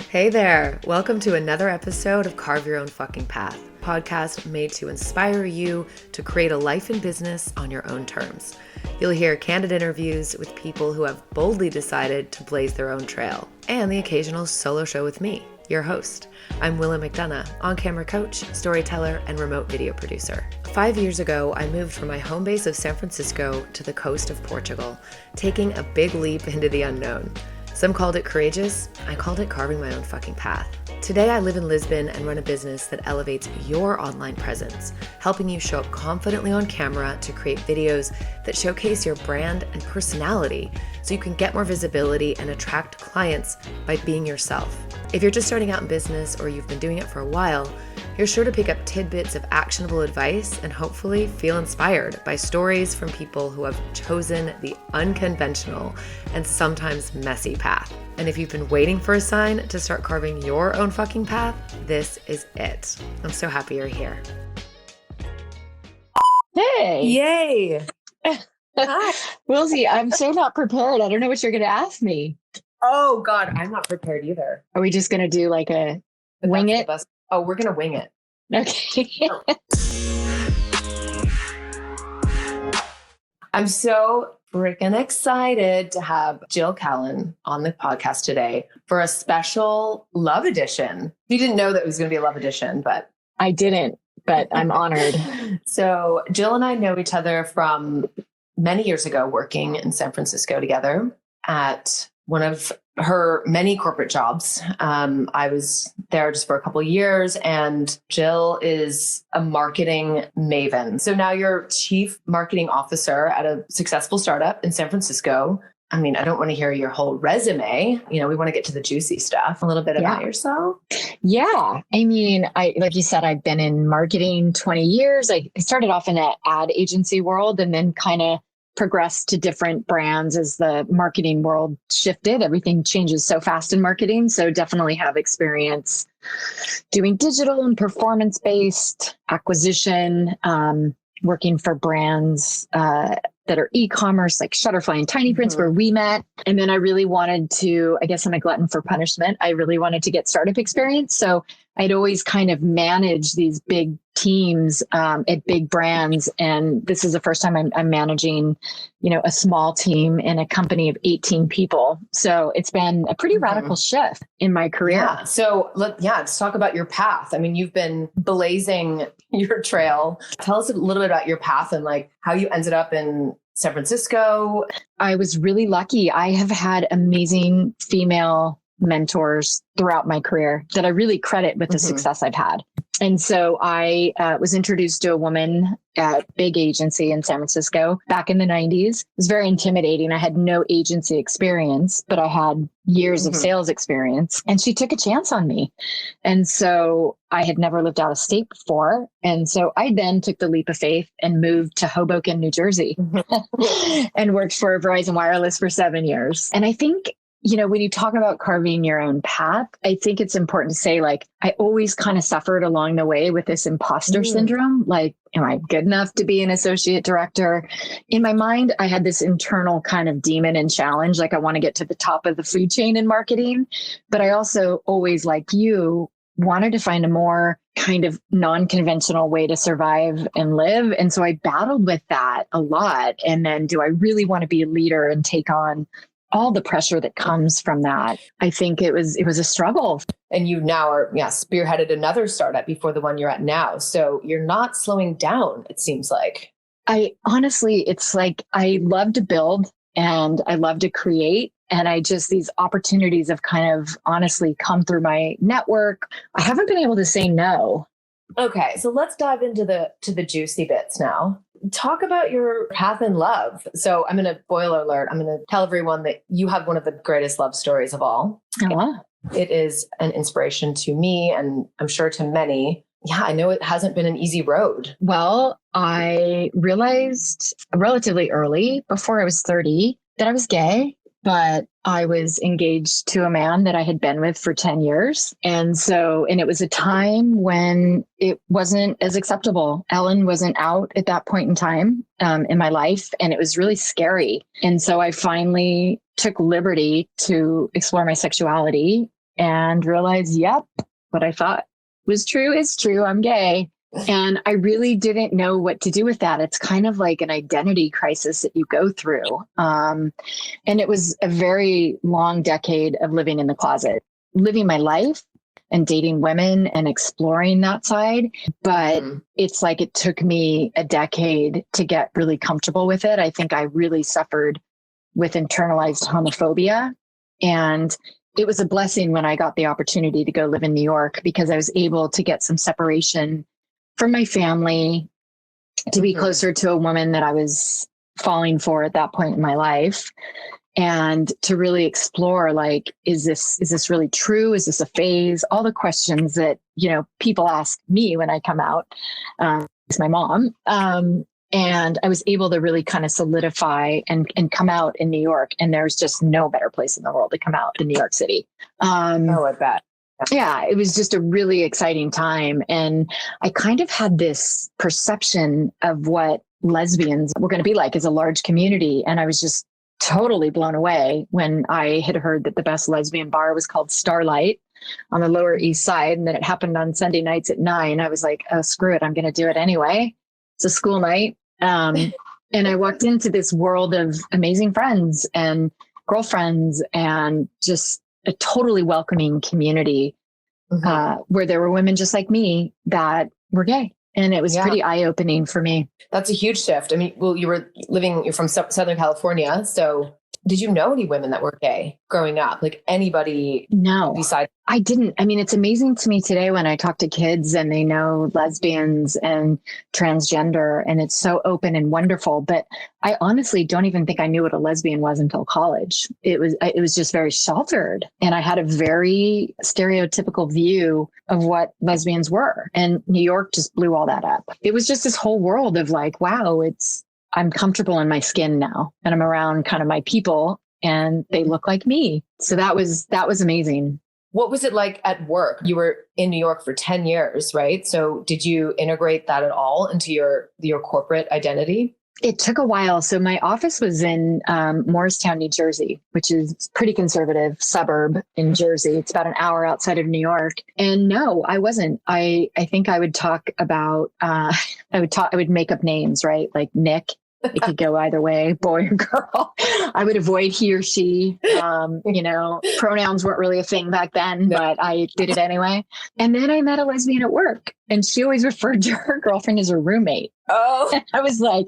Hey there. Welcome to another episode of Carve Your Own Fucking Path, a podcast made to inspire you to create a life and business on your own terms. You'll hear candid interviews with people who have boldly decided to blaze their own trail, and the occasional solo show with me, your host. I'm Willa McDonough, on-camera coach, storyteller, and remote video producer. 5 years ago, I moved from my home base of San Francisco to the coast of Portugal, taking a big leap into the unknown. Some called it courageous. I called it carving my own fucking path. Today, I live in Lisbon and run a business that elevates your online presence, helping you show up confidently on camera to create videos that showcase your brand and personality so you can get more visibility and attract clients by being yourself. If you're just starting out in business or you've been doing it for a while, you're sure to pick up tidbits of actionable advice and hopefully feel inspired by stories from people who have chosen the unconventional and sometimes messy path. And if you've been waiting for a sign to start carving your own fucking path, this is it. I'm so happy you're here. Hey. Yay. Hi. Wilsey, I'm so not prepared. I don't know what you're going to ask me. Oh God, I'm not prepared either. Are we just going to do like a wing it? Oh, we're going to wing it. Okay. I'm so freaking excited to have Jill Callan on the podcast today for a special love edition. You didn't know that it was going to be a love edition, but I didn't, but I'm honored. So Jill and I know each other from many years ago, working in San Francisco together at one of her many corporate jobs. I was there just for a couple of years, and Jill is a marketing maven. So now you're chief marketing officer at a successful startup in San Francisco. I mean, I don't want to hear your whole resume. You know, we want to get to the juicy stuff. A little bit about yourself. Yeah. I mean, like you said, I've been in marketing 20 years. I started off in the ad agency world and then kind of progressed to different brands as the marketing world shifted. Everything changes so fast in marketing. So definitely have experience doing digital and performance-based acquisition, working for brands that are e-commerce like Shutterfly and Tiny Prints, where we met. And then I really wanted to, I guess I'm a glutton for punishment. I really wanted to get startup experience. So I'd always kind of managed these big teams at big brands. And this is the first time I'm managing, you know, a small team in a company of 18 people. So it's been a pretty radical shift in my career. Yeah. So let's talk about your path. I mean, you've been blazing your trail. Tell us a little bit about your path and like how you ended up in San Francisco. I was really lucky. I have had amazing female mentors throughout my career that I really credit with the success I've had. And so I was introduced to a woman at a big agency in San Francisco back in the 90s. It was very intimidating. I had no agency experience, but I had years of sales experience. And she took a chance on me. And so I had never lived out of state before. And so I then took the leap of faith and moved to Hoboken, New Jersey and worked for Verizon Wireless for 7 years. And I think, you know, when you talk about carving your own path, I think it's important to say, like, I always kind of suffered along the way with this imposter syndrome. Like, am I good enough to be an associate director? In my mind, I had this internal kind of demon and challenge. Like, I want to get to the top of the food chain in marketing. But I also always, like you, wanted to find a more kind of non-conventional way to survive and live. And so I battled with that a lot. And then, do I really want to be a leader and take on all the pressure that comes from that? I think it was a struggle. And you now are, spearheaded another startup before the one you're at now. So you're not slowing down, it seems like. I honestly, it's like, I love to build and I love to create. And these opportunities have kind of honestly come through my network. I haven't been able to say no. Okay. So let's dive into the juicy bits now. Talk about your path in love. So I'm going to, spoiler alert, I'm going to tell everyone that you have one of the greatest love stories of all. Oh. It is an inspiration to me and I'm sure to many. Yeah, I know it hasn't been an easy road. Well, I realized relatively early, before I was 30, that I was gay. But I was engaged to a man that I had been with for 10 years. And it was a time when it wasn't as acceptable. Ellen wasn't out at that point in time in my life, and it was really scary. And so I finally took liberty to explore my sexuality and realized, yep, what I thought was true is true. I'm gay. And I really didn't know what to do with that. It's kind of like an identity crisis that you go through. And it was a very long decade of living in the closet, living my life and dating women and exploring that side. But it's like it took me a decade to get really comfortable with it. I think I really suffered with internalized homophobia. And it was a blessing when I got the opportunity to go live in New York, because I was able to get some separation from my family, to be closer to a woman that I was falling for at that point in my life, and to really explore, like, is this really true? Is this a phase? All the questions that, people ask me when I come out. It's my mom. And I was able to really kind of solidify and come out in New York. And there's just no better place in the world to come out than New York City. I bet. Yeah, it was just a really exciting time. And I kind of had this perception of what lesbians were going to be like as a large community. And I was just totally blown away when I had heard that the best lesbian bar was called Starlight on the Lower East Side, and that it happened on Sunday nights at 9. I was like, oh, screw it. I'm going to do it anyway. It's a school night. And I walked into this world of amazing friends and girlfriends, and just a totally welcoming community where there were women just like me that were gay. And it was pretty eye-opening for me. That's a huge shift. I mean, well, you're from Southern California. So did you know any women that were gay growing up? Like anybody? No, besides? I didn't. I mean, it's amazing to me today when I talk to kids and they know lesbians and transgender, and it's so open and wonderful. But I honestly don't even think I knew what a lesbian was until college. It was just very sheltered. And I had a very stereotypical view of what lesbians were. And New York just blew all that up. It was just this whole world of like, wow, I'm comfortable in my skin now, and I'm around kind of my people and they look like me. So that was amazing. What was it like at work? You were in New York for 10 years, right? So did you integrate that at all into your corporate identity? It took a while. So my office was in Morristown, New Jersey, which is a pretty conservative suburb in Jersey. It's about an hour outside of New York. And no, I wasn't. I think I would talk about, I would make up names, right? Like Nick. It could go either way, boy or girl. I would avoid he or she. Pronouns weren't really a thing back then, but I did it anyway. And then I met a lesbian at work, and she always referred to her girlfriend as her roommate. Oh, and I was like,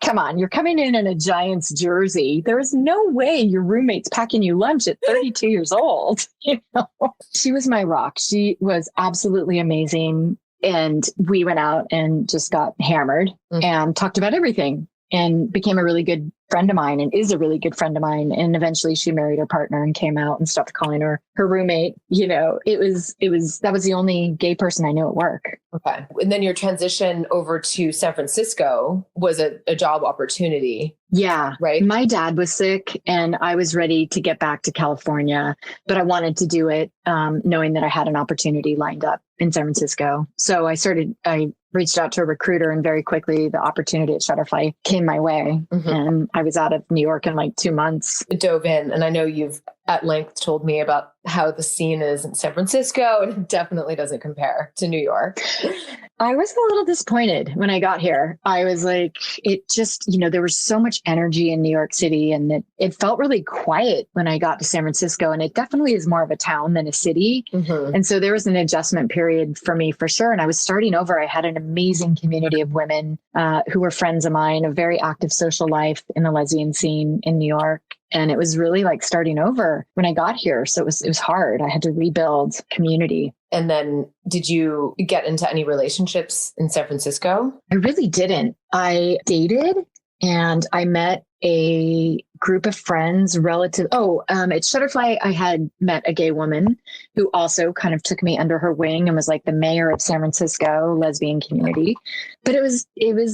come on, you're coming in a Giants jersey. There's no way your roommate's packing you lunch at 32 years old. She was my rock. She was absolutely amazing. And we went out and just got hammered and talked about everything, and became a really good friend of mine, and is a really good friend of mine. And eventually she married her partner and came out and stopped calling her roommate. That was the only gay person I knew at work. Okay. And then your transition over to San Francisco was a job opportunity. Yeah. Right. My dad was sick and I was ready to get back to California, but I wanted to do it knowing that I had an opportunity lined up in San Francisco. So I reached out to a recruiter, and very quickly the opportunity at Shutterfly came my way. And I was out of New York in like 2 months. Dove in. And I know you've at length told me about how the scene is in San Francisco, and it definitely doesn't compare to New York. I was a little disappointed when I got here. I was like, it just, there was so much energy in New York City, and it felt really quiet when I got to San Francisco. And it definitely is more of a town than a city. And so there was an adjustment period for me for sure. And I was starting over. I had an amazing community of women who were friends of mine, a very active social life in the lesbian scene in New York. And it was really like starting over when I got here. So it was hard. I had to rebuild community. And then did you get into any relationships in San Francisco? I really didn't. I dated, and I met a group of friends at Shutterfly, I had met a gay woman who also kind of took me under her wing and was like the mayor of San Francisco lesbian community. But it was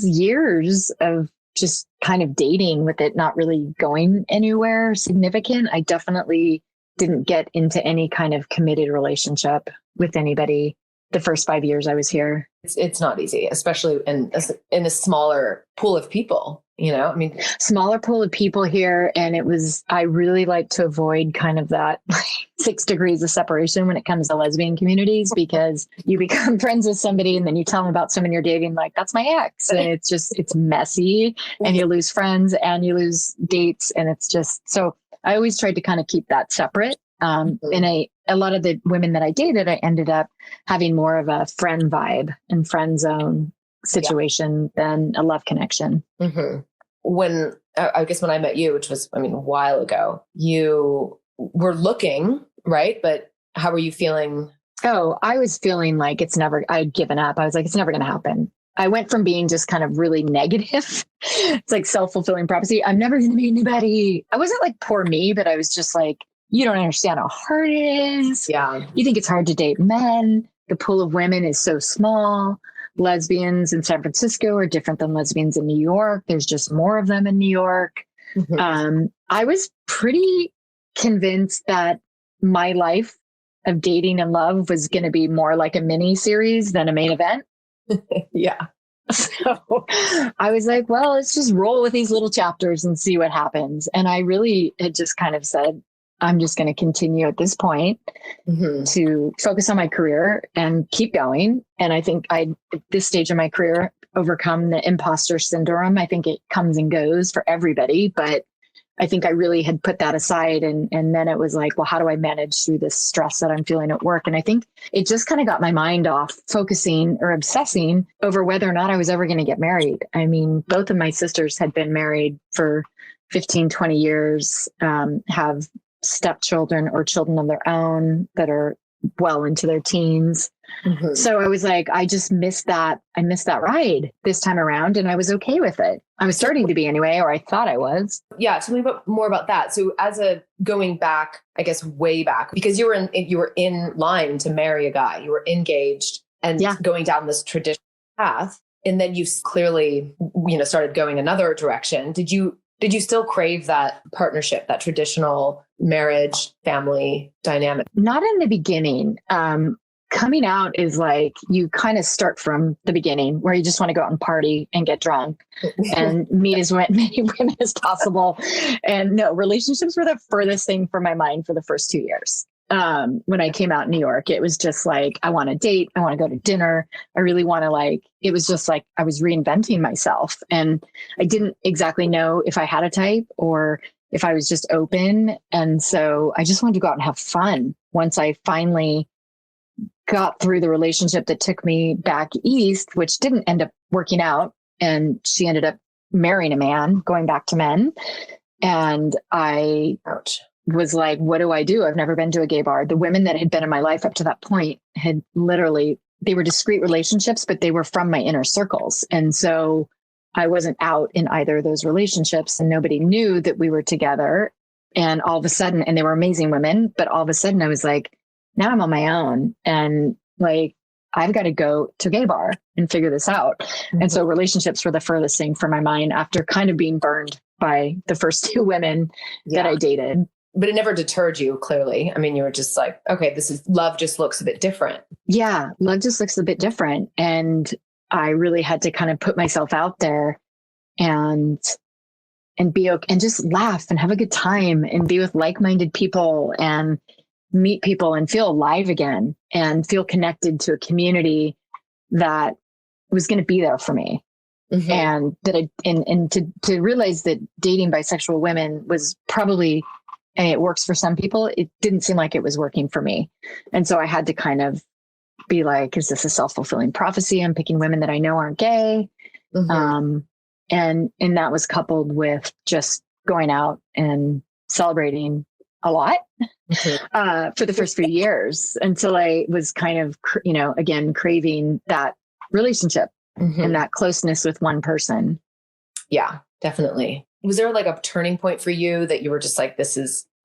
years of just kind of dating with it not really going anywhere significant. I definitely didn't get into any kind of committed relationship with anybody the first 5 years I was here. It's not easy, especially in a smaller pool of people. I mean, smaller pool of people here. And I really like to avoid kind of that 6 degrees of separation when it comes to lesbian communities, because you become friends with somebody and then you tell them about someone you're dating, like, that's my ex. And it's messy, and you lose friends and you lose dates. And it's just, so I always tried to kind of keep that separate. And a lot of the women that I dated, I ended up having more of a friend vibe and friend zone situation than a love connection. When I guess when I met you, which was, a while ago, you were looking, right? But how were you feeling? Oh, I was feeling like I'd given up. I was like, it's never going to happen. I went from being just kind of really negative. It's like self-fulfilling prophecy. I'm never going to meet anybody. I wasn't like poor me, but I was just like, you don't understand how hard it is. Yeah. You think it's hard to date men. The pool of women is so small. Lesbians in San Francisco are different than lesbians in New York. There's just more of them in New York. I was pretty convinced that my life of dating and love was going to be more like a mini series than a main event. Yeah. So I was like, well, let's just roll with these little chapters and see what happens. And I really had just kind of said, I'm just going to continue at this point to focus on my career and keep going. And I think at this stage of my career, overcome the imposter syndrome. I think it comes and goes for everybody, but I think I really had put that aside. And then it was like, well, how do I manage through this stress that I'm feeling at work? And I think it just kind of got my mind off focusing or obsessing over whether or not I was ever going to get married. I mean, both of my sisters had been married for 15, 20 years, have stepchildren or children of their own that are well into their teens. So I was like, I just missed that. I missed that ride this time around, and I was okay with it. I was starting to be anyway, or I thought I was. Yeah. Tell me more about that. So going back, I guess way back, because you were in line to marry a guy, you were engaged and going down this traditional path. And then you clearly, started going another direction. Did you still crave that partnership, that traditional marriage, family dynamic? Not in the beginning. Coming out is like, you kind of start from the beginning where you just want to go out and party and get drunk and meet as many women as possible. And no, relationships were the furthest thing from my mind for the first 2 years. When I came out in New York, it was just like, I want to date. I want to go to dinner. I really want to it was just like, I was reinventing myself, and I didn't exactly know if I had a type or if I was just open. And so I just wanted to go out and have fun. Once I finally got through the relationship that took me back east, which didn't end up working out. And she ended up marrying a man, going back to men. And I was like, what do I do? I've never been to a gay bar. The women that had been in my life up to that point had literally, they were discrete relationships, but they were from my inner circles. And so I wasn't out in either of those relationships, and nobody knew that we were together. And all of a sudden, and they were amazing women, but all of a sudden I was like, now I'm on my own, and like, I've got to go to a gay bar and figure this out. And so relationships were the furthest thing from my mind after kind of being burned by the first 2 women that I dated. But it never deterred you, clearly. I mean, you were just like, okay, love just looks a bit different. Yeah, love just looks a bit different. And I really had to kind of put myself out there and be okay, and just laugh and have a good time and be with like-minded people and meet people and feel alive again and feel connected to a community that was going to be there for me. And that and to realize that dating bisexual women was probably, and it works for some people, it didn't seem like it was working for me. And so I had to kind of be like, is this a self-fulfilling prophecy? I'm picking women that I know aren't gay. And that was coupled with just going out and celebrating a lot for the first few years, until I was kind of, again, craving that relationship and that closeness with one person. Yeah, definitely. Was there like a turning point for you that you were just like,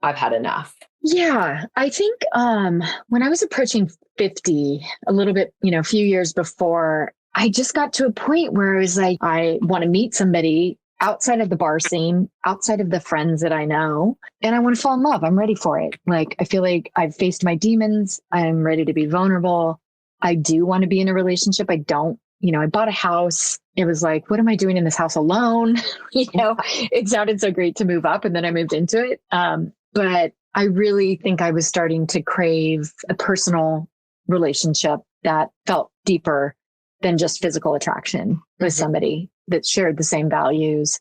I've had enough? Yeah, I think when I was approaching 50, a little bit, a few years before, I just got to a point where I was like, I want to meet somebody outside of the bar scene, outside of the friends that I know, and I want to fall in love. I'm ready for it. Like, I feel like I've faced my demons. I'm ready to be vulnerable. I do want to be in a relationship. I don't, I bought a house. it was like, what am I doing in this house alone? It sounded so great to move up, and then I moved into it. But I really think I was starting to crave a personal relationship that felt deeper than just physical attraction with somebody that shared the same values.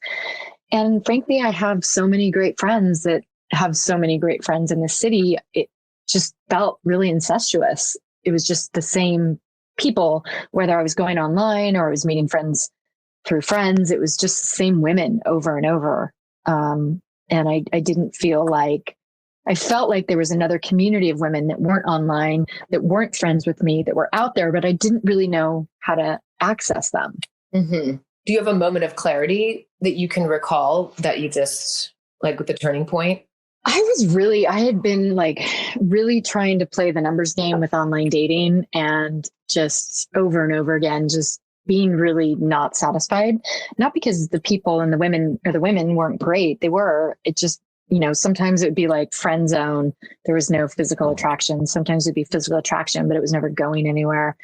And frankly, I have so many great friends that have so many great friends in the city. It just felt really incestuous. It was just the same people, whether I was going online or I was meeting friends through friends. It was just the same women over and over. And I didn't feel like, I felt like there was another community of women that weren't online, that weren't friends with me, that were out there, but I didn't really know how to access them. Mm-hmm. Do you have a moment of clarity that you can recall that you just like with the turning point? I had been like really trying to play the numbers game with online dating, and just over and over again, just being really not satisfied. Not because the people and the women weren't great. They were. It just, sometimes it would be like friend zone. There was no physical attraction. Sometimes it'd be physical attraction, but it was never going anywhere.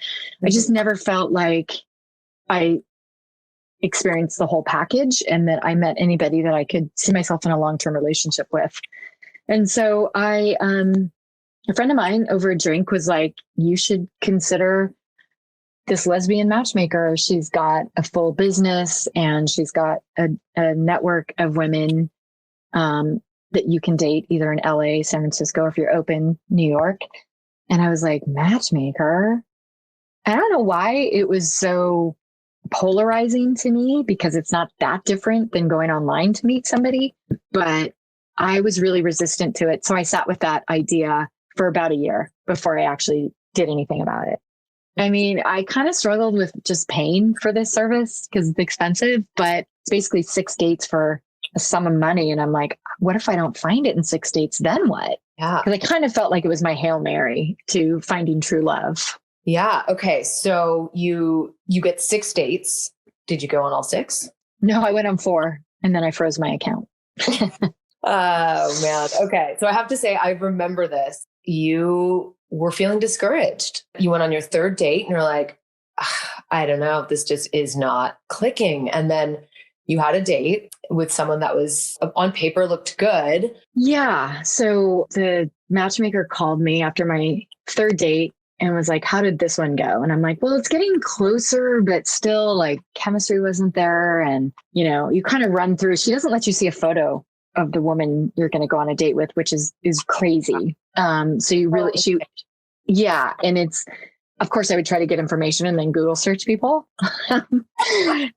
I just never felt like I experienced the whole package and that I met anybody that I could see myself in a long-term relationship with. And so a friend of mine over a drink was like, you should consider this lesbian matchmaker. She's got a full business and she's got a network of women that you can date either in LA, San Francisco, or if you're open, New York. And I was like, matchmaker? I don't know why it was so polarizing to me, because it's not that different than going online to meet somebody, but I was really resistant to it. So I sat with that idea for about a year before I actually did anything about it. I mean, I kind of struggled with just paying for this service because it's expensive, but it's basically 6 dates for a sum of money. And I'm like, what if I don't find it in 6 dates? Then what? Yeah. Because I kind of felt like it was my Hail Mary to finding true love. Yeah. Okay. So you get 6 dates. Did you go on all 6? No, I went on 4 and then I froze my account. Oh man. Okay. So I have to say, I remember this. You were feeling discouraged. You went on your 3rd date and you're like, I don't know, this just is not clicking. And then you had a date with someone that was on paper looked good. Yeah. So the matchmaker called me after my 3rd date and was like, how did this one go? And I'm like, well, it's getting closer, but still like chemistry wasn't there. And, you kind of run through, she doesn't let you see a photo of the woman you're going to go on a date with, which is crazy. So you really, yeah. And it's, of course I would try to get information and then Google search people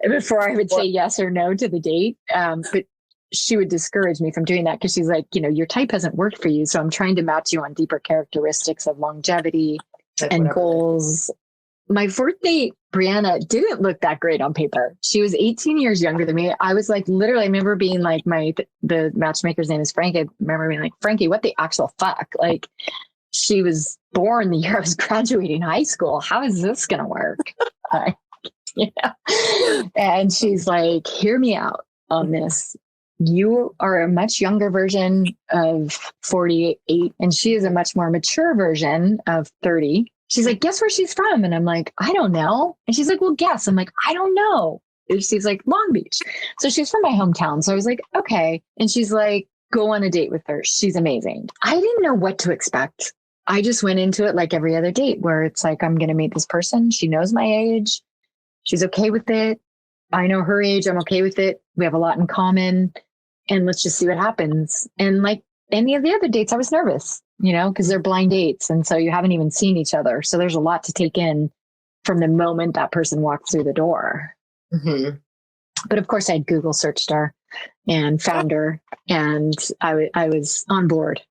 before I would say yes or no to the date. But she would discourage me from doing that because she's like, your type hasn't worked for you. So I'm trying to match you on deeper characteristics of longevity and goals. My 4th date, Brianna, didn't look that great on paper. She was 18 years younger than me. I was like, literally, I remember being like, the matchmaker's name is Frank. I remember being like, Frankie, what the actual fuck? Like, she was born the year I was graduating high school. How is this going to work? And she's like, hear me out on this. You are a much younger version of 48, and she is a much more mature version of 30. She's like, guess where she's from? And I'm like, I don't know. And she's like, well, guess. I'm like, I don't know. And she's like, Long Beach. So she's from my hometown. So I was like, okay. And she's like, go on a date with her. She's amazing. I didn't know what to expect. I just went into it like every other date where it's like, I'm going to meet this person. She knows my age. She's okay with it. I know her age. I'm okay with it. We have a lot in common. And let's just see what happens. And like any of the other dates, I was nervous, because they're blind dates. And so you haven't even seen each other. So there's a lot to take in from the moment that person walks through the door. Mm-hmm. But of course, I had Google searched her and found her, and I was on board.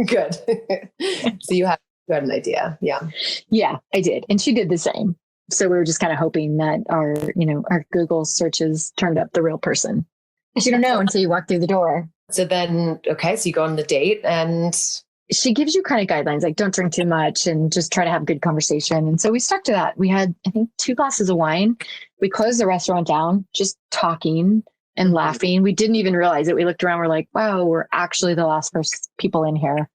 Good. So you had an idea. Yeah. Yeah, I did. And she did the same. So we were just kind of hoping that our Google searches turned up the real person. You don't know until you walk through the door. So then, okay, so you go on the date and she gives you kind of guidelines, like don't drink too much and just try to have good conversation. And so we stuck to that. We had, I think, 2 glasses of wine. We closed the restaurant down, just talking and laughing. We didn't even realize it. We looked around, we're like, wow, we're actually the last people in here.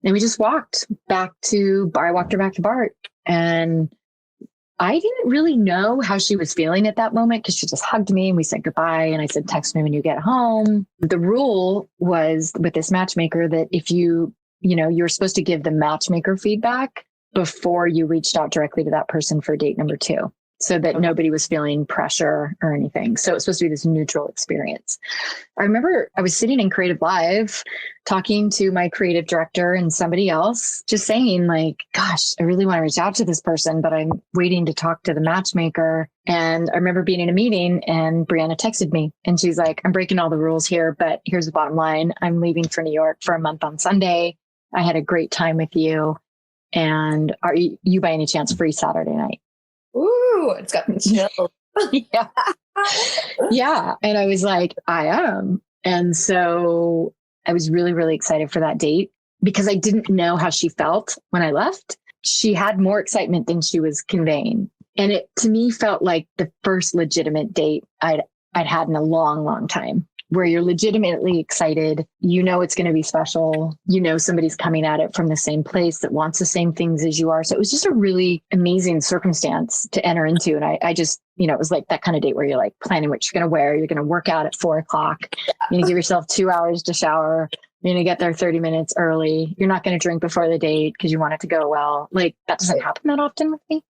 And we just walked back to bar. I walked her back to Bart, and I didn't really know how she was feeling at that moment because she just hugged me and we said goodbye. And I said, text me when you get home. The rule was with this matchmaker that if you're supposed to give the matchmaker feedback before you reached out directly to that person for date number 2, so that nobody was feeling pressure or anything. So it's supposed to be this neutral experience. I remember I was sitting in Creative Live talking to my creative director and somebody else, just saying like, gosh, I really want to reach out to this person, but I'm waiting to talk to the matchmaker. And I remember being in a meeting and Brianna texted me and she's like, I'm breaking all the rules here, but here's the bottom line. I'm leaving for New York for a month on Sunday. I had a great time with you. And are you by any chance free Saturday night? Ooh, it's got me chills. Yeah. Yeah. And I was like, I am. And so I was really, really excited for that date because I didn't know how she felt when I left. She had more excitement than she was conveying. And it to me felt like the first legitimate date I'd had in a long, long time, where you're legitimately excited. You know, it's going to be special. You know, somebody's coming at it from the same place that wants the same things as you are. So it was just a really amazing circumstance to enter into. And I just, it was like that kind of date where you're like planning what you're going to wear. You're going to work out at 4:00. You're going to give yourself 2 hours to shower. You're going to get there 30 minutes early. You're not going to drink before the date because you want it to go well. Like that doesn't happen that often with me.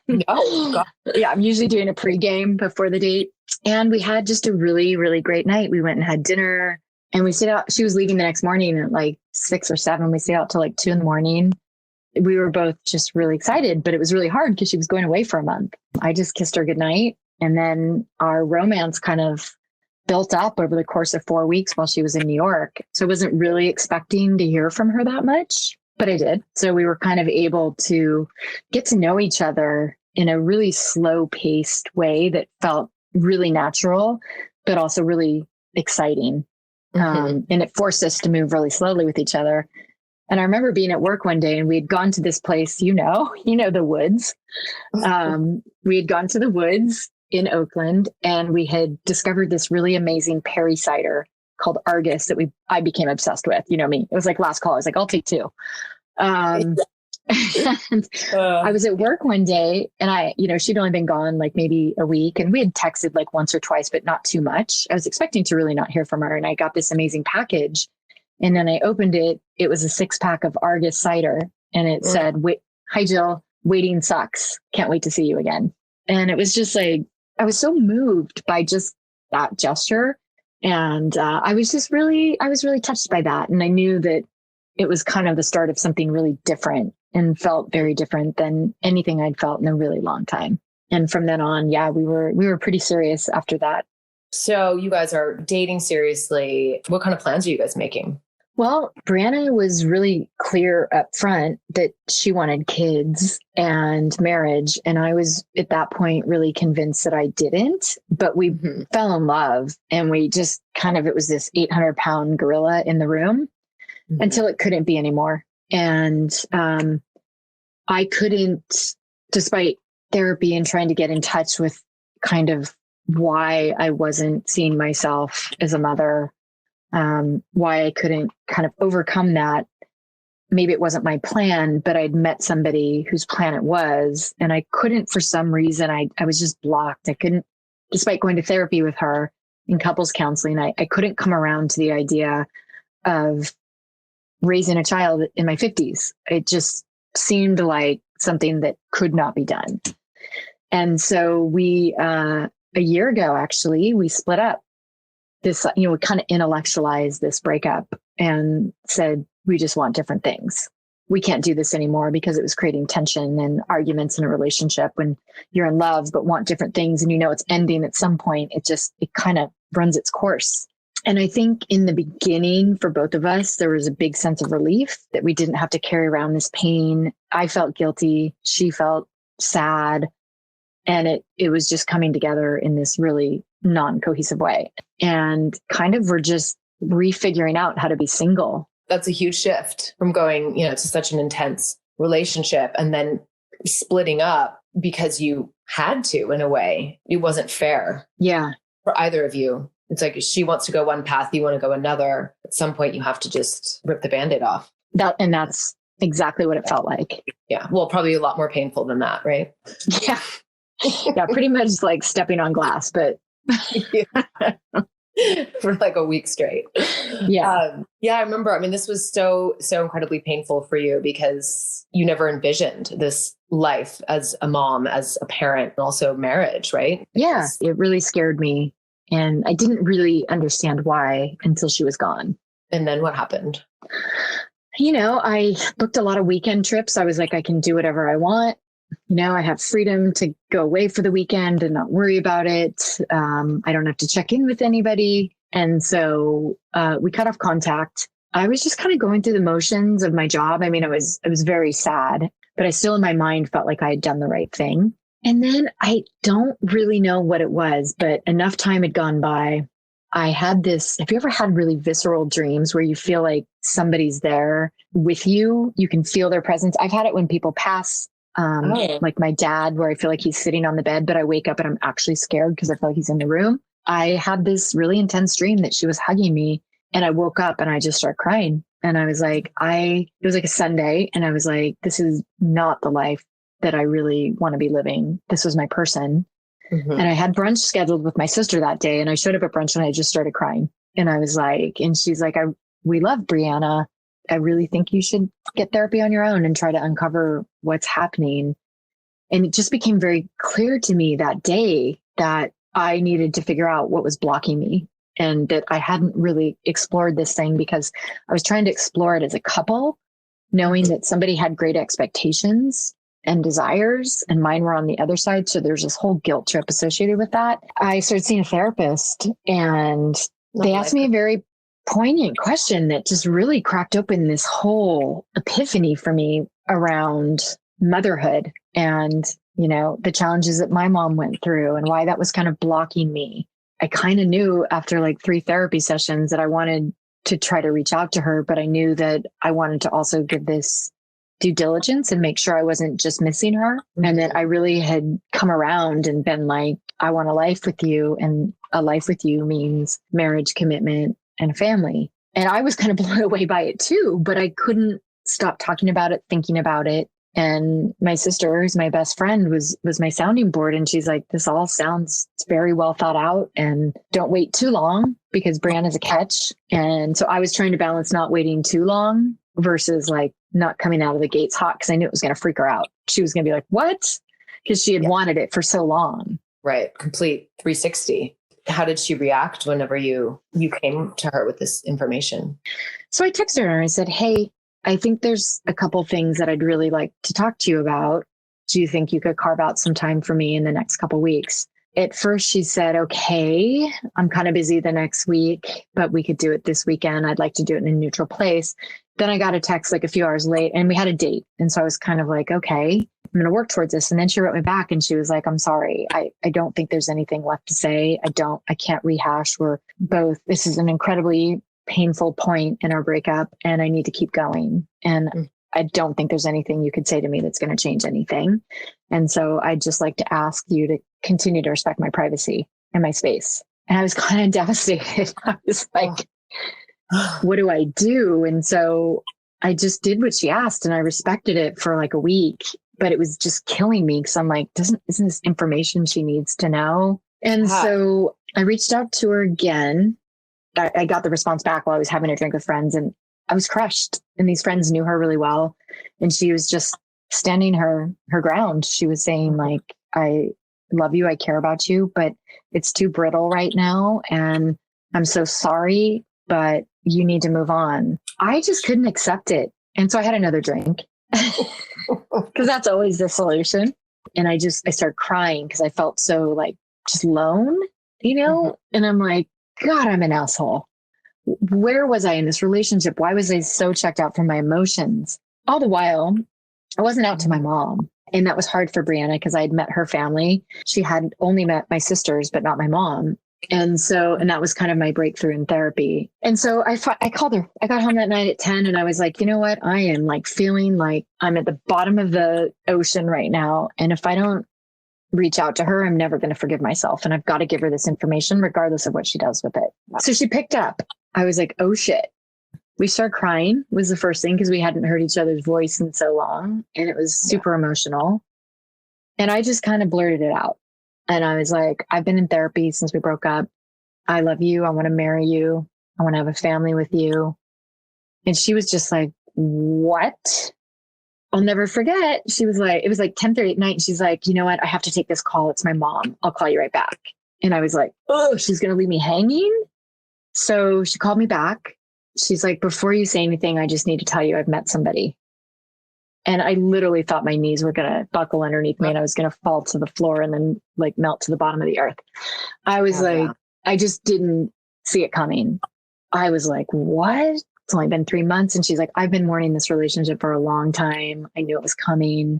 No. God. Yeah, I'm usually doing a pregame before the date. And we had just a really, really great night. We went and had dinner and we stayed out. She was leaving the next morning at like 6 or 7. We stayed out till like 2 a.m. We were both just really excited, but it was really hard because she was going away for a month. I just kissed her goodnight. And then our romance kind of built up over the course of 4 weeks while she was in New York. So I wasn't really expecting to hear from her that much, but I did. So we were kind of able to get to know each other in a really slow paced way that felt really natural, but also really exciting. And it forced us to move really slowly with each other. And I remember being at work one day and we had gone to this place, the woods. We had gone to the woods in Oakland and we had discovered this really amazing Perry cider called Argus that I became obsessed with. You know me. It was like last call. I was like, I'll take 2. And I was at work one day and she'd only been gone like maybe a week and we had texted like once or twice, but not too much. I was expecting to really not hear from her. And I got this amazing package and then I opened it. It was a 6-pack of Argus cider and it said, hi, Jill, waiting sucks. Can't wait to see you again. And it was just like, I was so moved by just that gesture. And I was really touched by that. And I knew that it was kind of the start of something really different and felt very different than anything I'd felt in a really long time. And from then on, yeah, we were pretty serious after that. So you guys are dating seriously. What kind of plans are you guys making? Well, Brianna was really clear up front that she wanted kids and marriage. And I was at that point really convinced that I didn't, but we fell in love and we just it was this 800-pound gorilla in the room until it couldn't be anymore. And I couldn't, despite therapy and trying to get in touch with kind of why I wasn't seeing myself as a mother, why I couldn't kind of overcome that. Maybe it wasn't my plan, but I'd met somebody whose plan it was. And I couldn't, for some reason, I was just blocked. I couldn't, despite going to therapy with her in couples counseling, I couldn't come around to the idea of raising a child in my 50s. It just seemed like something that could not be done. And so we, a year ago, actually, we split up. This, we kind of intellectualized this breakup and said, we just want different things. We can't do this anymore because it was creating tension and arguments in a relationship when you're in love, but want different things. And it's ending at some point. It kind of runs its course. And I think in the beginning for both of us, there was a big sense of relief that we didn't have to carry around this pain. I felt guilty. She felt sad. And it was just coming together in this really non-cohesive way. And kind of we're just refiguring out how to be single. That's a huge shift from going, to such an intense relationship and then splitting up because you had to, in a way. It wasn't fair. Yeah. For either of you. It's like she wants to go one path, you want to go another. At some point, you have to just rip the Band-Aid off. That's exactly what it felt like. Yeah. Well, probably a lot more painful than that, right? Yeah. Yeah. Pretty much like stepping on glass, but for like a week straight. Yeah. Yeah, I remember. I mean, this was so incredibly painful for you because you never envisioned this life as a mom, as a parent, and also marriage, right? Yeah. It really scared me. And I didn't really understand why until she was gone. And then what happened? I booked a lot of weekend trips. I was like, I can do whatever I want. I have freedom to go away for the weekend and not worry about it. I don't have to check in with anybody. And so we cut off contact. I was just kind of going through the motions of my job. I mean, I was very sad, but I still in my mind felt like I had done the right thing. And then I don't really know what it was, but enough time had gone by. I had this, have you ever had really visceral dreams where you feel like somebody's there with you? You can feel their presence. I've had it when people pass. Like my dad, where I feel like he's sitting on the bed, but I wake up and I'm actually scared because I feel like he's in the room. I had this really intense dream that she was hugging me, and I woke up and I just started crying. And I was like, it was like a Sunday, and I was like, this is not the life that I really want to be living. This was my person. Mm-hmm. And I had brunch scheduled with my sister that day, and I showed up at brunch and I just started crying. And I was like, and she's like, we love Brianna. I really think you should get therapy on your own and try to uncover what's happening. And it just became very clear to me that day that I needed to figure out what was blocking me, and that I hadn't really explored this thing because I was trying to explore it as a couple, knowing that somebody had great expectations and desires, and mine were on the other side. So there's this whole guilt trip associated with that. I started seeing a therapist, and they asked me a very poignant question that just really cracked open this whole epiphany for me around motherhood and, the challenges that my mom went through and why that was kind of blocking me. I kind of knew after like 3 therapy sessions that I wanted to try to reach out to her, but I knew that I wanted to also give this due diligence and make sure I wasn't just missing her, and that I really had come around and been like, I want a life with you, and a life with you means marriage, commitment, and family. And I was kind of blown away by it too, but I couldn't stop talking about it, thinking about it. And my sister, who's my best friend, was my sounding board. And she's like, this all sounds very well thought out, and don't wait too long because Brianna's a catch. And so I was trying to balance not waiting too long versus like not coming out of the gates hot, because I knew it was going to freak her out. She was going to be like, what? Because she had wanted it for so long. Right. Complete 360. How did she react whenever you came to her with this information? So I texted her and I said, hey, I think there's a couple things that I'd really like to talk to you about. Do you think you could carve out some time for me in the next couple weeks? At first she said, okay, I'm kind of busy the next week, but we could do it this weekend. I'd like to do it in a neutral place. Then I got a text like a few hours late, and we had a date. And so I was kind of like, okay, I'm going to work towards this. And then she wrote me back and she was like, I'm sorry. I don't think there's anything left to say. I can't rehash. This is an incredibly painful point in our breakup, and I need to keep going. And I don't think there's anything you could say to me that's going to change anything. And so I'd just like to ask you to continue to respect my privacy and my space. And I was kind of devastated. I was like, what do I do? And so I just did what she asked, and I respected it for like a week, but it was just killing me because I'm like, isn't this information she needs to know? And so I reached out to her again. I got the response back while I was having a drink with friends, and I was crushed. And these friends knew her really well. And she was just standing her ground. She was saying like, I love you. I care about you, but it's too brittle right now. And I'm so sorry, but you need to move on. I just couldn't accept it. And so I had another drink because that's always the solution. And I started crying because I felt so like just alone, and I'm like, God, I'm an asshole. Where was I in this relationship? Why was I so checked out from my emotions? All the while, I wasn't out to my mom. And that was hard for Brianna because I had met her family. She had only met my sisters, but not my mom. And that was kind of my breakthrough in therapy. And so I called her. I got home that night at 10 and I was like, you know what? I am like feeling like I'm at the bottom of the ocean right now. And if I don't reach out to her, I'm never going to forgive myself. And I've got to give her this information regardless of what she does with it. So she picked up. I was like, oh shit. We started crying was the first thing because we hadn't heard each other's voice in so long, and it was super emotional. And I just kind of blurted it out. And I was like, I've been in therapy since we broke up. I love you. I want to marry you. I want to have a family with you. And she was just like, what? I'll never forget. She was like, it was like 10:30 at night. And she's like, you know what? I have to take this call. It's my mom. I'll call you right back. And I was like, oh, she's going to leave me hanging. So she called me back. She's like, before you say anything, I just need to tell you I've met somebody. And I literally thought my knees were going to buckle underneath me and I was going to fall to the floor and then like melt to the bottom of the earth. I was I just didn't see it coming. I was like, what? It's only been 3 months. And she's like, I've been mourning this relationship for a long time. I knew it was coming.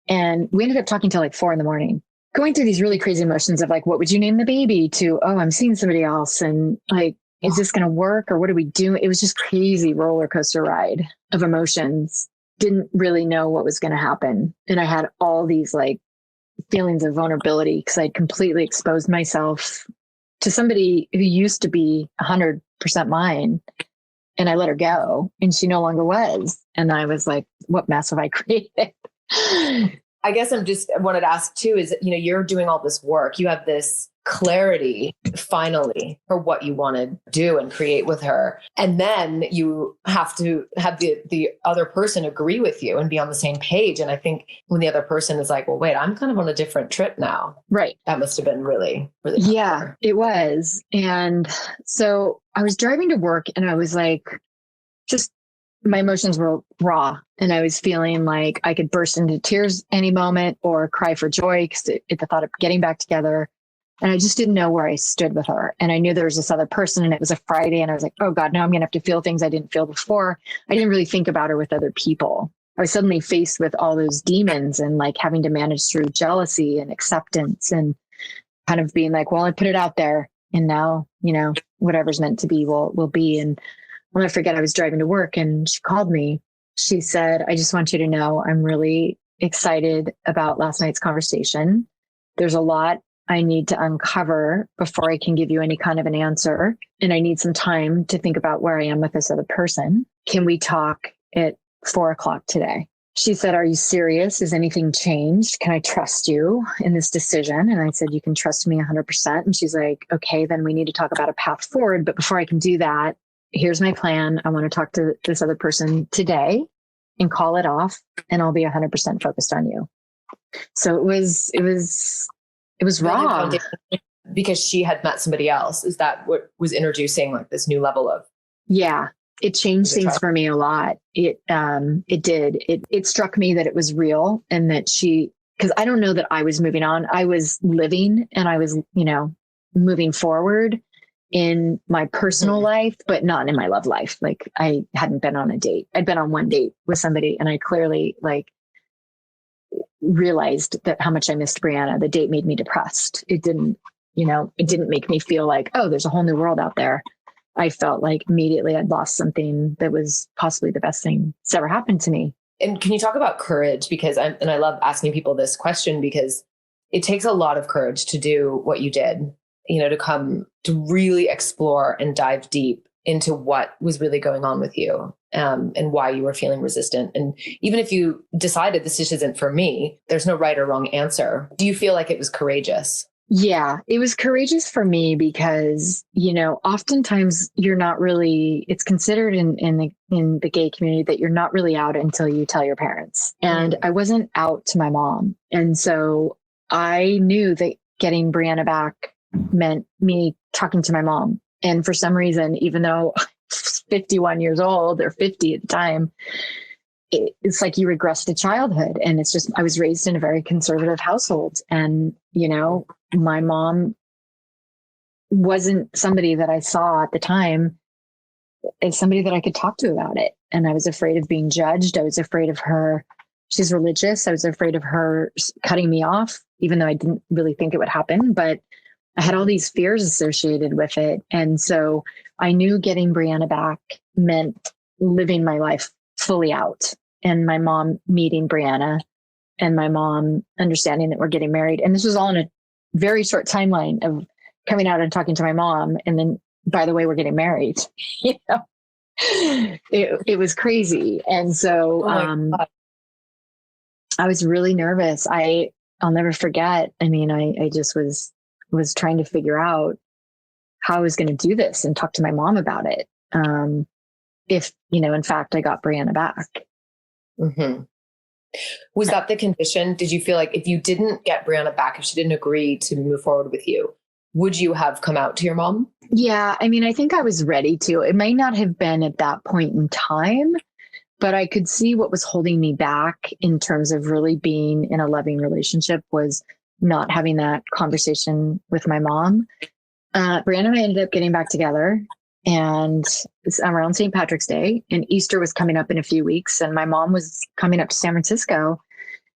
And we ended up talking till like 4 a.m, going through these really crazy emotions of like, what would you name the baby, to, oh, I'm seeing somebody else. And like, is this going to work or what do we do? It was just crazy roller coaster ride of emotions. Didn't really know what was going to happen. And I had all these like feelings of vulnerability because I'd completely exposed myself to somebody who used to be 100% mine. And I let her go and she no longer was. And I was like, what mess have I created? I guess I wanted to ask too, is, you're doing all this work. You have this clarity finally for what you want to do and create with her. And then you have to have the other person agree with you and be on the same page. And I think when the other person is like, well, wait, I'm kind of on a different trip now. Right. That must have been really, really yeah, it was. And so I was driving to work and I was like, just my emotions were raw and I was feeling like I could burst into tears any moment or cry for joy because at the thought of getting back together. And I just didn't know where I stood with her. And I knew there was this other person and it was a Friday and I was like, oh God, now I'm going to have to feel things I didn't feel before. I didn't really think about her with other people. I was suddenly faced with all those demons and like having to manage through jealousy and acceptance and kind of being like, well, I put it out there and now, whatever's meant to be will be. And I'll never forget, I was driving to work and she called me. She said, I just want you to know I'm really excited about last night's conversation. There's a lot I need to uncover before I can give you any kind of an answer. And I need some time to think about where I am with this other person. Can we talk at 4:00 today? She said, are you serious? Has anything changed? Can I trust you in this decision? And I said, you can trust me 100%. And she's like, okay, then we need to talk about a path forward. But before I can do that, here's my plan. I want to talk to this other person today and call it off. And I'll be 100% focused on you. So it was raw. Because she had met somebody else. Is that what was introducing like this new level of? Yeah, it changed things for me a lot. It did. It struck me that it was real and that because I don't know that I was moving on. I was living and I was, moving forward in my personal life, but not in my love life. Like I hadn't been on a date. I'd been on one date with somebody and I clearly realized that how much I missed Brianna. The date made me depressed. It didn't make me feel like, oh, there's a whole new world out there. I felt like immediately I'd lost something that was possibly the best thing that's ever happened to me. And can you talk about courage? Because I love asking people this question because it takes a lot of courage to do what you did, to come to really explore and dive deep into what was really going on with you. And why you were feeling resistant. And even if you decided this isn't for me, there's no right or wrong answer. Do you feel like it was courageous? Yeah, it was courageous for me because, oftentimes you're not really, it's considered in the gay community that you're not really out until you tell your parents. And I wasn't out to my mom. And so I knew that getting Brianna back meant me talking to my mom. And for some reason, even though 51 years old or 50 at the time, it's like you regress to childhood. And it's just, I was raised in a very conservative household. And, my mom wasn't somebody that I saw at the time as somebody that I could talk to about it. And I was afraid of being judged. I was afraid of her. She's religious. I was afraid of her cutting me off, even though I didn't really think it would happen. But I had all these fears associated with it. And so I knew getting Brianna back meant living my life fully out and my mom meeting Brianna and my mom understanding that we're getting married. And this was all in a very short timeline of coming out and talking to my mom. And then, by the way, we're getting married. it was crazy. And so, I was really nervous. I'll never forget. I mean, I just was trying to figure out how I was going to do this and talk to my mom about it. If, in fact, I got Brianna back. Mm-hmm. Was that the condition? Did you feel like if you didn't get Brianna back, if she didn't agree to move forward with you, would you have come out to your mom? Yeah. I mean, I think I was ready to. It might not have been at that point in time, but I could see what was holding me back in terms of really being in a loving relationship was not having that conversation with my mom. Brianna and I ended up getting back together, and it's around St. Patrick's Day, and Easter was coming up in a few weeks, and my mom was coming up to San Francisco.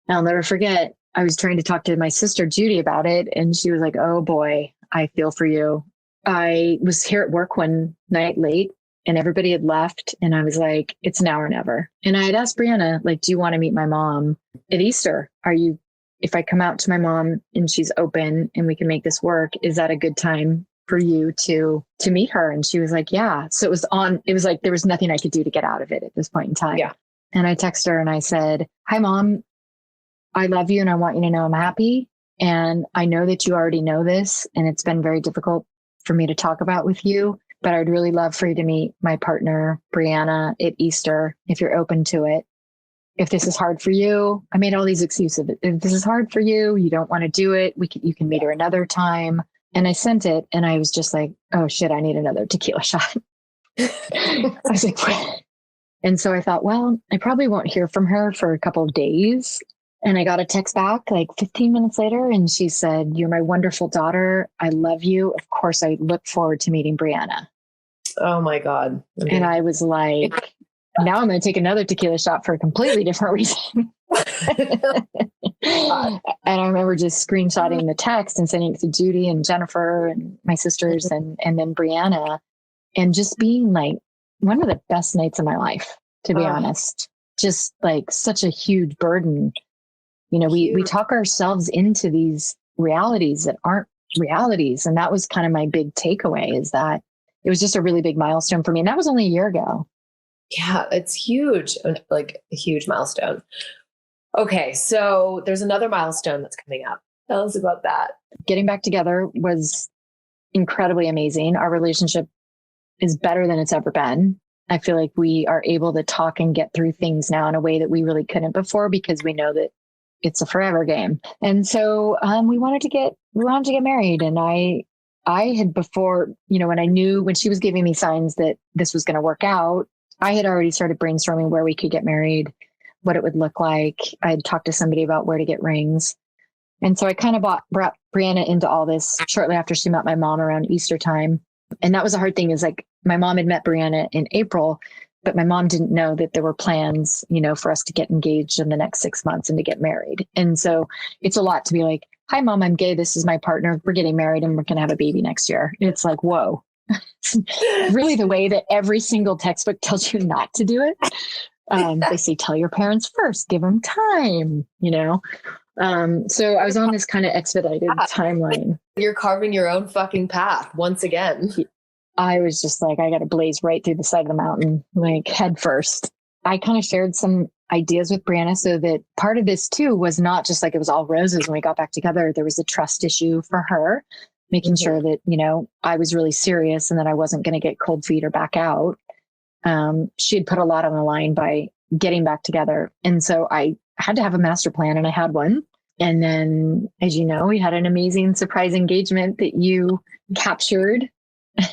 And I'll never forget, I was trying to talk to my sister Judy about it, and she was like, "Oh boy, I feel for you." I was here at work one night late, and everybody had left, and I was like, "It's now or never." And I had asked Brianna, like, "Do you want to meet my mom at Easter? If I come out to my mom and she's open and we can make this work, is that a good time for you to meet her?" And she was like, "Yeah." So it was like, there was nothing I could do to get out of it at this point in time. Yeah. And I texted her and I said, "Hi, Mom, I love you. And I want you to know I'm happy. And I know that you already know this, and it's been very difficult for me to talk about with you, but I'd really love for you to meet my partner, Brianna, at Easter, if you're open to it. If this is hard for you," I made all these excuses. "If this is hard for you, you don't want to do it, you can meet her another time." And I sent it, and I was just like, "Oh shit, I need another tequila shot." I was like, what? And so I thought, well, I probably won't hear from her for a couple of days. And I got a text back like 15 minutes later, and she said, "You're my wonderful daughter. I love you. Of course, I look forward to meeting Brianna." Oh my God. And I was like, now I'm going to take another tequila shot for a completely different reason. And I remember just screenshotting the text and sending it to Judy and Jennifer and my sisters and then Brianna, and just being like one of the best nights of my life, to be honest. Just like such a huge burden. We talk ourselves into these realities that aren't realities. And that was kind of my big takeaway, is that it was just a really big milestone for me. And that was only a year ago. Yeah, it's huge, like a huge milestone. Okay, so there's another milestone that's coming up. Tell us about that. Getting back together was incredibly amazing. Our relationship is better than it's ever been. I feel like we are able to talk and get through things now in a way that we really couldn't before, because we know that it's a forever game. And so we wanted to get married. And I had before, when she was giving me signs that this was going to work out, I had already started brainstorming where we could get married, what it would look like. I had talked to somebody about where to get rings. And so I kind of brought Brianna into all this shortly after she met my mom around Easter time. And that was a hard thing, is like my mom had met Brianna in April, but my mom didn't know that there were plans, for us to get engaged in the next 6 months and to get married. And so it's a lot to be like, "Hi, Mom, I'm gay. This is my partner. We're getting married and we're going to have a baby next year." It's like, whoa. Really the way that every single textbook tells you not to do it. They say, tell your parents first, give them time, So I was on this kind of expedited timeline. You're carving your own fucking path once again. I was just like, I got to blaze right through the side of the mountain, like head first. I kind of shared some ideas with Brianna, so that part of this too was not just like it was all roses when we got back together. There was a trust issue for her, making sure that, I was really serious and that I wasn't going to get cold feet or back out. She had put a lot on the line by getting back together. And so I had to have a master plan, and I had one. And then, as you know, we had an amazing surprise engagement that you captured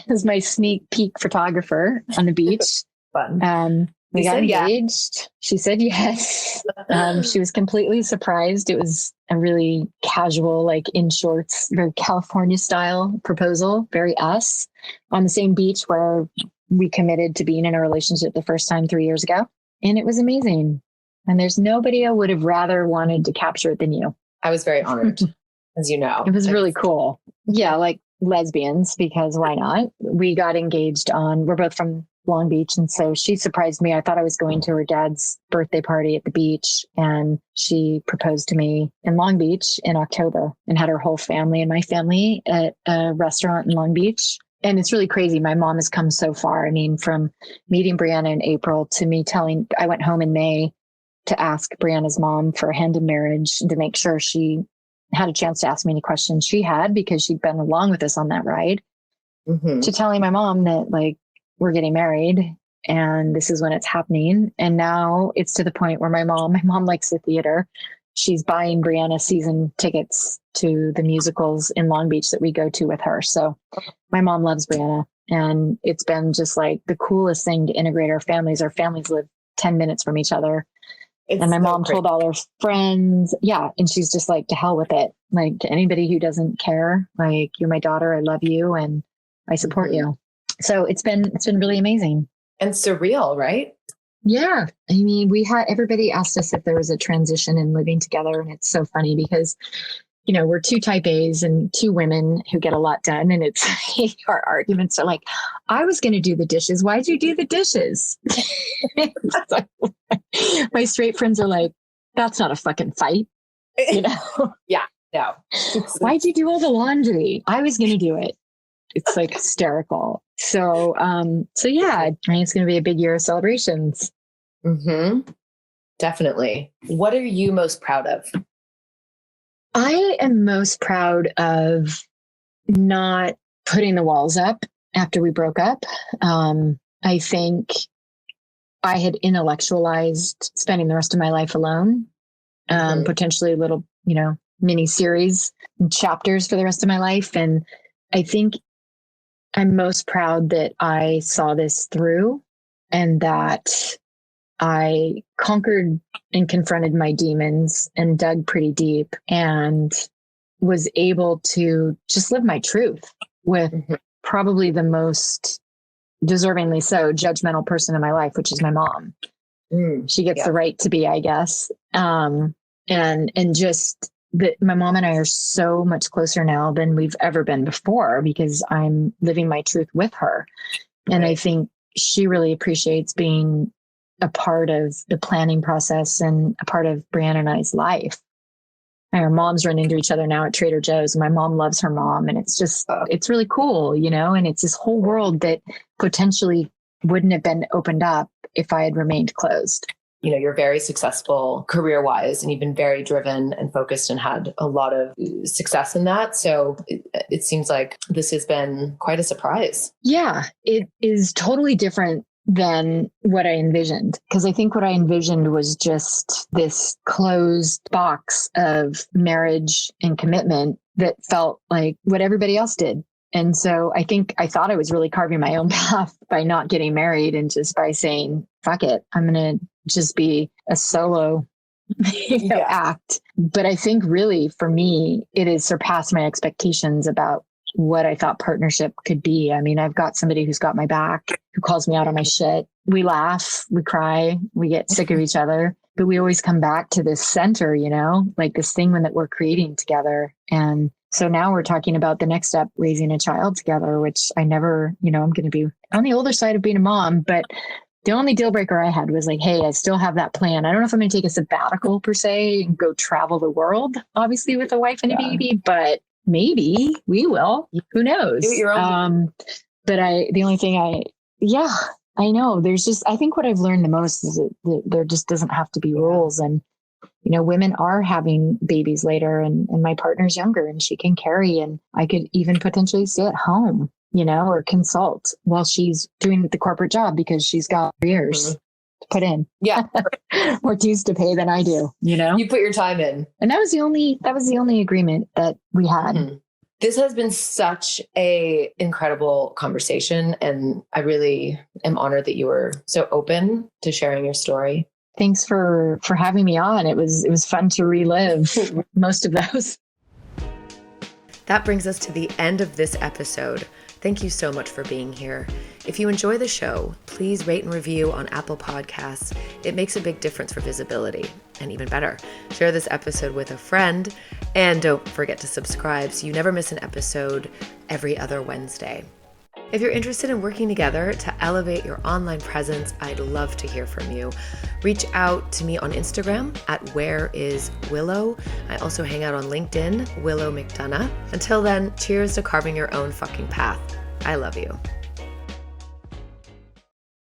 as my sneak peek photographer on the beach. Fun. We got engaged. Yeah. She said yes. She was completely surprised. It was a really casual, like in shorts, very California style proposal, very us, on the same beach where we committed to being in a relationship the first time 3 years ago. And it was amazing. And there's nobody I would have rather wanted to capture it than you. I was very honored, as you know. It was really cool. Yeah, like lesbians, because why not? We got engaged we're both from Long Beach. And so she surprised me. I thought I was going to her dad's birthday party at the beach, and she proposed to me in Long Beach in October, and had her whole family and my family at a restaurant in Long Beach. And it's really crazy. My mom has come so far. I mean, from meeting Brianna in April to me I went home in May to ask Brianna's mom for a hand in marriage to make sure she had a chance to ask me any questions she had because she'd been along with us on that ride, to telling my mom that like, we're getting married and this is when it's happening. And now it's to the point where my mom likes the theater. She's buying Brianna season tickets to the musicals in Long Beach that we go to with her. So my mom loves Brianna, and it's been just like the coolest thing to integrate our families. Our families live 10 minutes from each other. And my mom told all her friends. Yeah. And she's just like, to hell with it. Like, to anybody who doesn't care, like, you're my daughter. I love you and I support you. So it's been really amazing. And surreal, right? Yeah. I mean, everybody asked us if there was a transition in living together. And it's so funny because, you know, we're two type A's and two women who get a lot done. And it's our arguments are like, I was going to do the dishes. Why'd you do the dishes? My straight friends are like, that's not a fucking fight. You know? Yeah. No. Why'd you do all the laundry? I was going to do it. It's like hysterical. So yeah, I mean, it's going to be a big year of celebrations. Definitely. What are you most proud of? I am most proud of not putting the walls up after we broke up. I think I had intellectualized spending the rest of my life alone, potentially a little, you know, mini series chapters for the rest of my life. And I think I'm most proud that I saw this through and that I conquered and confronted my demons and dug pretty deep and was able to just live my truth with probably the most deservingly so judgmental person in my life, which is my mom. She gets the right to be, I guess. And just that my mom and I are so much closer now than we've ever been before because I'm living my truth with her. And I think she really appreciates being a part of the planning process and a part of Brianna and I's life. And our moms run into each other now at Trader Joe's. My mom loves her mom, and it's just, it's really cool, you know, and it's this whole world that potentially wouldn't have been opened up if I had remained closed. You know, you're very successful career-wise, and you've been very driven and focused and had a lot of success in that. So it seems like this has been quite a surprise. Yeah, it is totally different than what I envisioned. Because I think what I envisioned was just this closed box of marriage and commitment that felt like what everybody else did. And so I thought I was really carving my own path by not getting married and just by saying, fuck it, I'm going to just be a solo act. But I think really for me, it has surpassed my expectations about what I thought partnership could be. I mean, I've got somebody who's got my back, who calls me out on my shit. We laugh, we cry, we get sick of each other, but we always come back to this center, you know, like this thing that we're creating together. And so now we're talking about the next step, raising a child together, which I never, you know, I'm going to be on the older side of being a mom, but the only deal breaker I had was like, hey, I still have that plan. I don't know if I'm going to take a sabbatical per se and go travel the world, obviously with a wife and a baby, but maybe we will. Who knows? Do it your own. But the only thing I know there's just, I think what I've learned the most is that there just doesn't have to be rules. And, you know, women are having babies later and my partner's younger and she can carry, and I could even potentially stay at home, you know, or consult while she's doing the corporate job because she's got years to put in. Yeah. More dues to pay than I do, you know? You put your time in. And that was the only agreement that we had. This has been such a incredible conversation, and I really am honored that you were so open to sharing your story. Thanks for having me on. It was fun to relive most of those. That brings us to the end of this episode. Thank you so much for being here. If you enjoy the show, please rate and review on Apple Podcasts. It makes a big difference for visibility. And even better, share this episode with a friend. And don't forget to subscribe so you never miss an episode every other Wednesday. If you're interested in working together to elevate your online presence, I'd love to hear from you. Reach out to me on Instagram at whereiswillow. I also hang out on LinkedIn, Willow McDonough. Until then, cheers to carving your own fucking path. I love you.